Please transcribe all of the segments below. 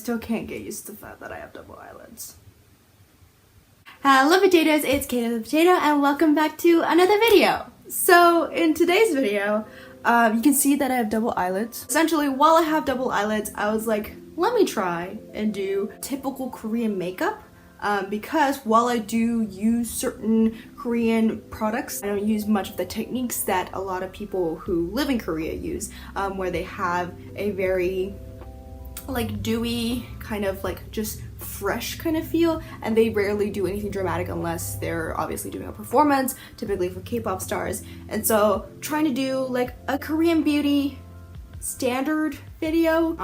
still can't get used to the fact that I have double eyelids. Hello potatoes, it's Cato the Potato and welcome back to another video. So in today's video, you can see that I have double eyelids. Essentially, while I have double eyelids, I was like, let me try and do typical Korean makeup. Because while I do use certain Korean products, I don't use much of the techniques that a lot of people who live in Korea use, where they have a very like dewy, kind of like just fresh kind of feel, and they rarely do anything dramatic unless they're obviously doing a performance, typically for K-pop stars. And so trying to do like a Korean beauty standard video,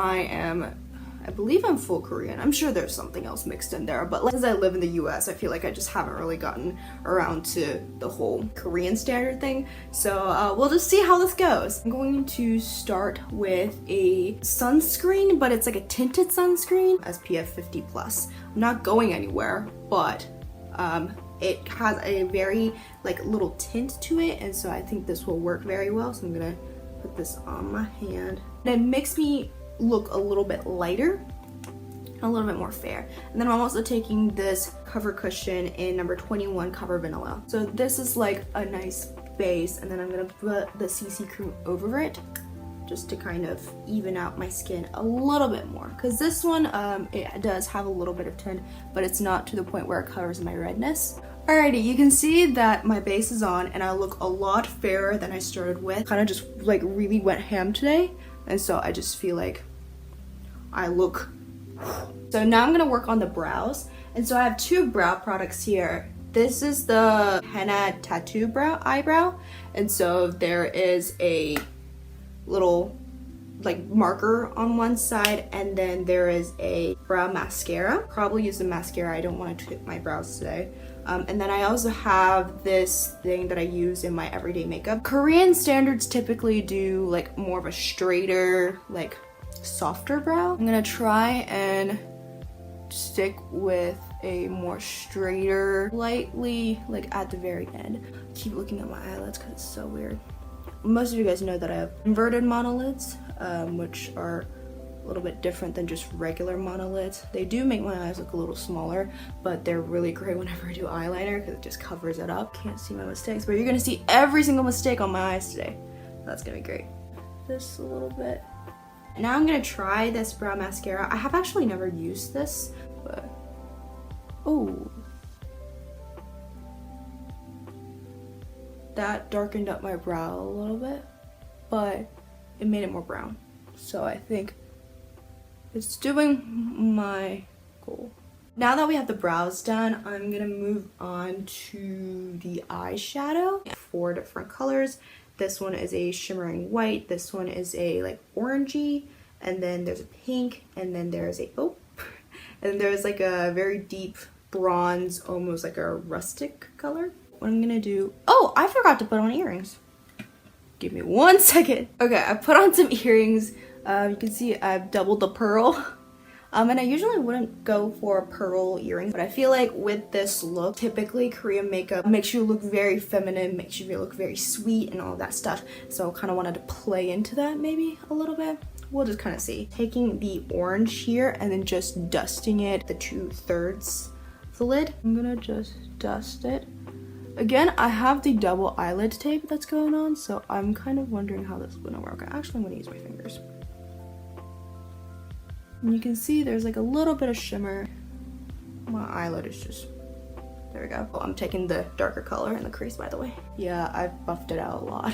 I believe I'm full Korean. I'm sure there's something else mixed in there, but like, as I live in the US, I feel like I just haven't really gotten around to the whole Korean standard thing. So we'll just see how this goes. I'm going to start with a sunscreen, but it's like a tinted sunscreen, SPF 50+. I'm not going anywhere, but it has a very like little tint to it, and so I think this will work very well. So I'm gonna put this on my hand. And it makes me look a little bit lighter, a little bit more fair. And then I'm also taking this cover cushion in number 21 Cover Vanilla. So this is like a nice base, and then I'm gonna put the CC cream over it just to kind of even out my skin a little bit more, because this one it does have a little bit of tint, but it's not to the point where it covers my redness. Alrighty, you can see that my base is on and I look a lot fairer than I started with. Kind of just like really went ham today, and so I just feel like I look. So now I'm gonna work on the brows, and so I have two brow products here. This is the henna tattoo eyebrow, and so there is a little like marker on one side, and then there is a brow mascara. Probably use the mascara, I don't want to tip my brows today. And then I also have this thing that I use in my everyday makeup. Korean standards typically do like more of a straighter, like softer brow. I'm gonna try and stick with a more straighter, lightly like at the very end. Keep looking at my eyelids because it's so weird. Most of you guys know that I have inverted monolids, which are a little bit different than just regular monolids. They do make my eyes look a little smaller, but they're really great whenever I do eyeliner because it just covers it up. Can't see my mistakes, but you're gonna see every single mistake on my eyes today. That's gonna be great. Just a little bit. Now I'm gonna try this brow mascara. I have actually never used this, but oh, that darkened up my brow a little bit, but it made it more brown. So I think it's doing my goal. Now that we have the brows done, I'm gonna move on to the eyeshadow. 4 different colors. This one is a shimmering white, this one is a like orangey, and then there's a pink, and then there's a and there's like a very deep bronze, almost like a rustic color. What I'm gonna do, oh, I forgot to put on earrings. Give me 1 second. Okay, I put on some earrings. You can see I've doubled the pearl. And I usually wouldn't go for pearl earrings, but I feel like with this look, typically Korean makeup makes you look very feminine, makes you look very sweet and all that stuff. So I kind of wanted to play into that maybe a little bit. We'll just kind of see. Taking the orange here and then just dusting it the 2/3 of the lid. I'm gonna just dust it. Again, I have the double eyelid tape that's going on, so I'm kind of wondering how this is gonna work. Actually, I'm gonna use my fingers. And you can see there's like a little bit of shimmer. My eyelid is just, there we go. Oh, I'm taking the darker color in the crease, by the way. Yeah, I've buffed it out a lot.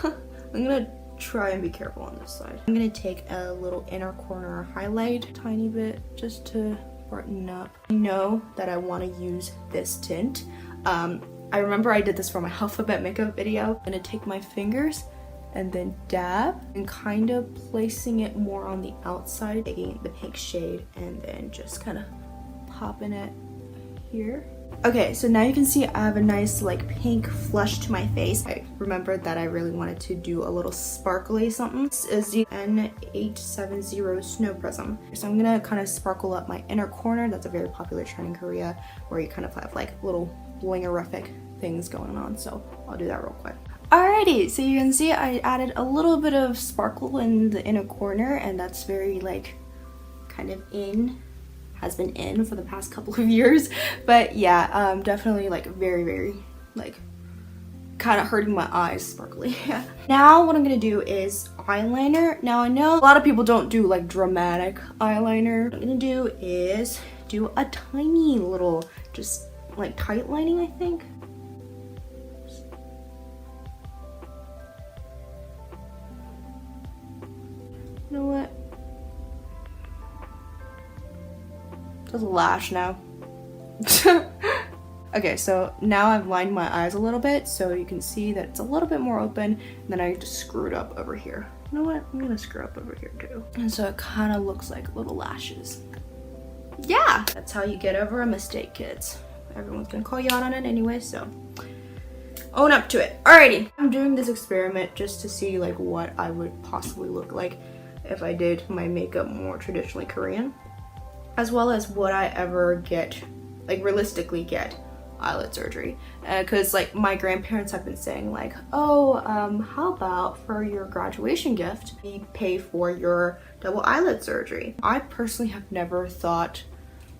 I'm gonna try and be careful on this side. I'm gonna take a little inner corner highlight, tiny bit, just to brighten up. I know that I want to use this tint. I remember I did this for my alphabet makeup video. I'm gonna take my fingers and then dab and kind of placing it more on the outside, taking the pink shade and then just kind of popping it here. Okay, so now you can see I have a nice like pink flush to my face. I remembered that I really wanted to do a little sparkly something. This is the N870 Snow Prism. So I'm gonna kind of sparkle up my inner corner. That's a very popular trend in Korea where you kind of have like little blingerific things going on. So I'll do that real quick. Alrighty, so you can see I added a little bit of sparkle in the inner corner, and that's very like kind of has been in for the past couple of years. But yeah, definitely like very like kind of hurting my eyes sparkly. Yeah. Now what I'm gonna do is eyeliner. Now I know a lot of people don't do like dramatic eyeliner. What I'm gonna do is do a tiny little, just like tight lining, I think. You know what? There's a lash now. Okay, so now I've lined my eyes a little bit, so you can see that it's a little bit more open, and then I just screwed up over here. You know what? I'm gonna screw up over here too. And so it kind of looks like little lashes. Yeah, that's how you get over a mistake, kids. Everyone's gonna call you out on it anyway, so own up to it. Alrighty, I'm doing this experiment just to see like what I would possibly look like if I did my makeup more traditionally Korean, as well as would I ever get, like realistically get eyelid surgery, because like my grandparents have been saying like, oh, how about for your graduation gift we pay for your double eyelid surgery. I personally have never thought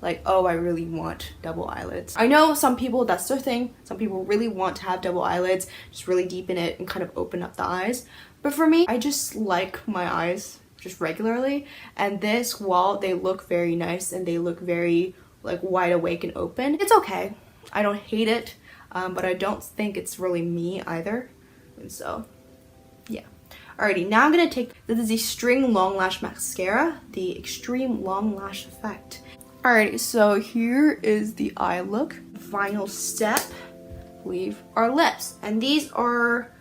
like, oh, I really want double eyelids. I know some people, that's their thing. Some people really want to have double eyelids, just really deepen it and kind of open up the eyes. But for me, I just like my eyes just regularly, and this, while they look very nice and they look very like wide awake and open, it's okay. I don't hate it, but I don't think it's really me either. And so, yeah. Alrighty, now I'm gonna take, this is the String Long Lash Mascara, the Extreme Long Lash Effect. Alrighty, so here is the eye look. Final step, leave our lips. And these are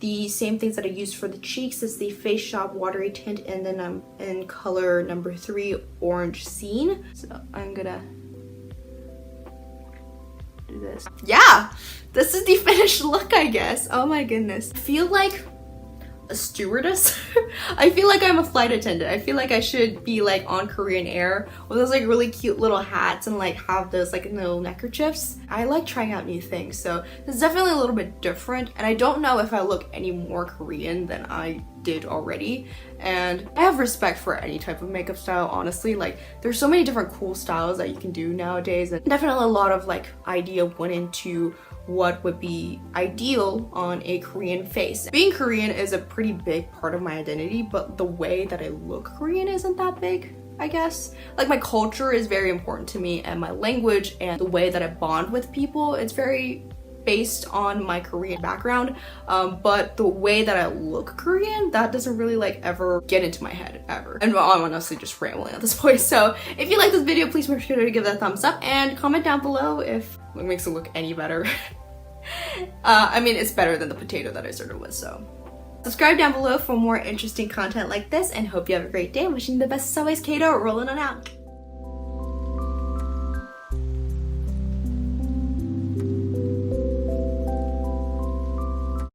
the same things that I used for the cheeks. It's the Face Shop Watery Tint, and then I'm in color number 3, Orange Scene. So I'm gonna do this. Yeah, this is the finished look, I guess. Oh my goodness. I feel like a stewardess. I feel like I'm a flight attendant. I feel like I should be like on Korean Air with those like really cute little hats and like have those like little neckerchiefs. I like trying out new things, so this is definitely a little bit different, and I don't know if I look any more Korean than I did already. And I have respect for any type of makeup style, honestly. Like there's so many different cool styles that you can do nowadays, and definitely a lot of like idea went into what would be ideal on a Korean face. Being Korean is a pretty big part of my identity, but the way that I look Korean isn't that big, I guess. Like my culture is very important to me, and my language and the way that I bond with people, it's very based on my Korean background, but the way that I look Korean, that doesn't really like ever get into my head ever. And I'm honestly just rambling at this point. So if you like this video, please make sure to give that a thumbs up and comment down below if it makes it look any better. I mean, it's better than the potato that I started with, so. Subscribe down below for more interesting content like this, and hope you have a great day. I'm wishing you the best as always, Cato, rolling on out.